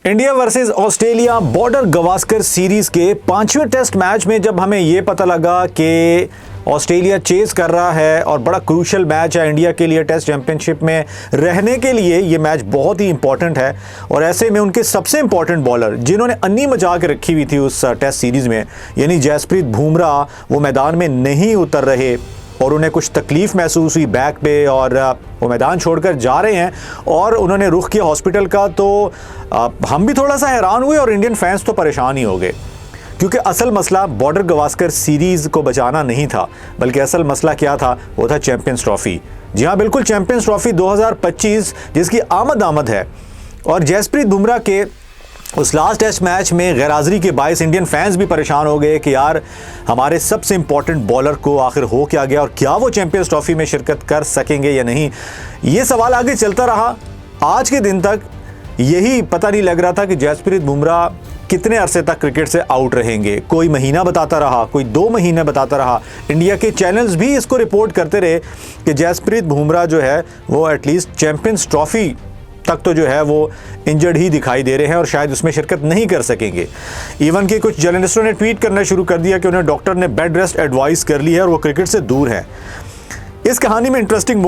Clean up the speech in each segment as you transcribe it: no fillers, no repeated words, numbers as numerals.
India versus Australia border Gavaskar series के 5वें test match में जब हमें यह पता लगा कि ऑस्ट्रेलिया चेस कर रहा है और बड़ा क्रूशियल मैच है इंडिया के लिए, टेस्ट चैंपियनशिप में रहने के लिए ये मैच बहुत ही इंपॉर्टेंट है। और ऐसे में उनके सबसे इंपॉर्टेंट बॉलर जिन्होंने अन्नी मचा के रखी हुई थी उस टेस्ट सीरीज में, यानी जसप्रीत बुमराह, वो मैदान में नहीं उतर रहे और उन्हें कुछ तकलीफ महसूस हुई बैक पे और वो मैदान छोड़कर जा रहे हैं और उन्होंने रुख किया हॉस्पिटल का। तो हम भी थोड़ा सा हैरान हुए और इंडियन फैंस तो परेशान ही हो गए, क्योंकि असल मसला बॉर्डर गवास्कर सीरीज को बचाना नहीं था, बल्कि असल मसला क्या था, वो था चैंपियंस ट्रॉफी। जी हाँ, बिल्कुल, चैंपियंस ट्रॉफी 2025 जिसकी आमद है। और जसप्रीत बुमराह के उस लास्ट टेस्ट मैच में गैरहाज़िरी के बायस इंडियन फैंस भी परेशान हो गए कि यार हमारे सबसे इंपॉर्टेंट बॉलर को आखिर हो क्या गया और क्या वो चैंपियंस ट्रॉफी में शिरकत कर सकेंगे या नहीं। ये सवाल आगे चलता रहा। आज के दिन तक यही पता नहीं लग रहा था कि जसप्रीत बुमराह कितने अरसे तक क्रिकेट से आउट रहेंगे। कोई महीना बताता रहा, कोई 2 महीने बताता रहा। इंडिया के चैनल्स भी इसको रिपोर्ट करते रहे कि जसप्रीत बुमराह जो है वो एटलीस्ट चैंपियंस ट्रॉफी तक तो जो है वो इंजर्ड ही दिखाई दे रहे हैं और शायद उसमें शिरकत नहीं कर सकेंगे। इवन के कुछ जर्नलिस्टों ने ट्वीट करना शुरू कर दिया कि उन्हें डॉक्टर ने बेड रेस्ट एडवाइस कर ली है और वो क्रिकेट से दूर है। इस कहानी में इंटरेस्टिंग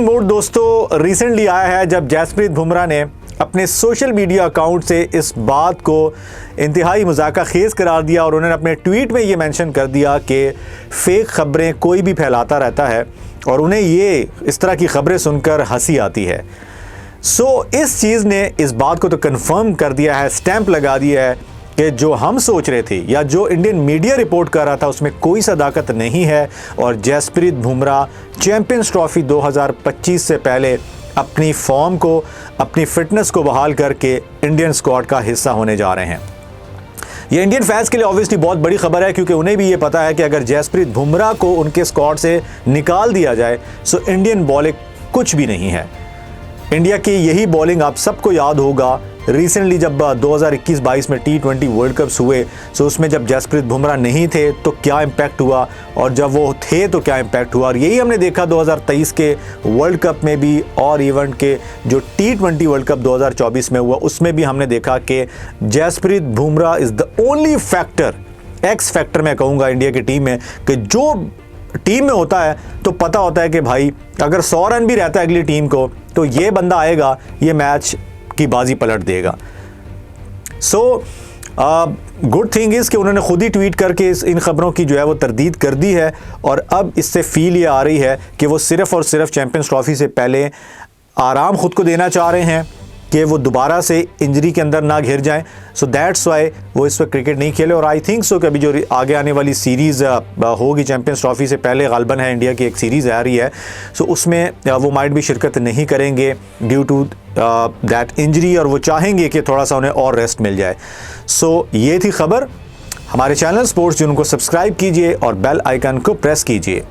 मोड दोस्तों रिसेंटली आया है जब जसप्रीत बुमराह ने अपने सोशल मीडिया अकाउंट से इस बात को इंतहाई मजाका खेज करार दिया और उन्होंने अपने ट्वीट में ये मेंशन कर दिया कि फेक खबरें कोई भी फैलाता रहता है और उन्हें ये इस तरह की खबरें सुनकर हंसी आती है। इस चीज़ ने इस बात को तो कंफर्म कर दिया है, स्टैंप लगा दिया है कि जो हम सोच रहे थे या जो इंडियन मीडिया रिपोर्ट कर रहा था उसमें कोई सदाकत नहीं है और जसप्रीत बुमराह चैंपियंस ट्रॉफी 2025 से पहले अपनी फॉर्म को, अपनी फिटनेस को बहाल करके इंडियन स्क्वाड का हिस्सा होने जा रहे हैं। ये इंडियन फैंस के लिए ऑब्वियसली बहुत बड़ी खबर है, क्योंकि उन्हें भी ये पता है कि अगर जसप्रीत बुमराह को उनके स्क्वाड से निकाल दिया जाए तो इंडियन बॉलिंग कुछ भी नहीं है। इंडिया की यही बॉलिंग आप सबको याद होगा रिसेंटली जब 2021-22 में T20 वर्ल्ड कप्स हुए, तो उसमें जब जसप्रीत बुमराह नहीं थे तो क्या इम्पैक्ट हुआ और जब वो थे तो क्या इम्पैक्ट हुआ। और यही हमने देखा 2023 के वर्ल्ड कप में भी और इवेंट के जो T20 वर्ल्ड कप 2024 में हुआ उसमें भी हमने देखा कि Jasprit Bumrah is the only factor, X factor मैं कहूँगा इंडिया की टीम में, कि जो टीम में होता है तो पता होता है कि भाई अगर 100 रन भी रहता है अगली टीम को तो ये बंदा आएगा, ये मैच की बाजी पलट देगा। गुड थिंग इज़ कि उन्होंने खुद ही ट्वीट करके इन खबरों की जो है वो तरदीद कर दी है और अब इससे फील ये आ रही है कि वो सिर्फ़ और सिर्फ चैंपियंस ट्रॉफी से पहले आराम खुद को देना चाह रहे हैं कि वो दोबारा से इंजरी के अंदर ना घिर जाएं। दैट्स वाई वो इस वक्त क्रिकेट नहीं खेले। और आई थिंक सो कि अभी जो आगे आने वाली सीरीज़ होगी चैंपियंस ट्रॉफी से पहले, गालबन है इंडिया की एक सीरीज़ आ रही है, उसमें वो माइट भी शिरकत नहीं करेंगे ड्यू टू दैट इंजरी और वो चाहेंगे कि थोड़ा सा उन्हें और रेस्ट मिल जाए। ये थी खबर। हमारे चैनल स्पोर्ट्स जिनको सब्सक्राइब कीजिए और बेल आइकन को प्रेस कीजिए।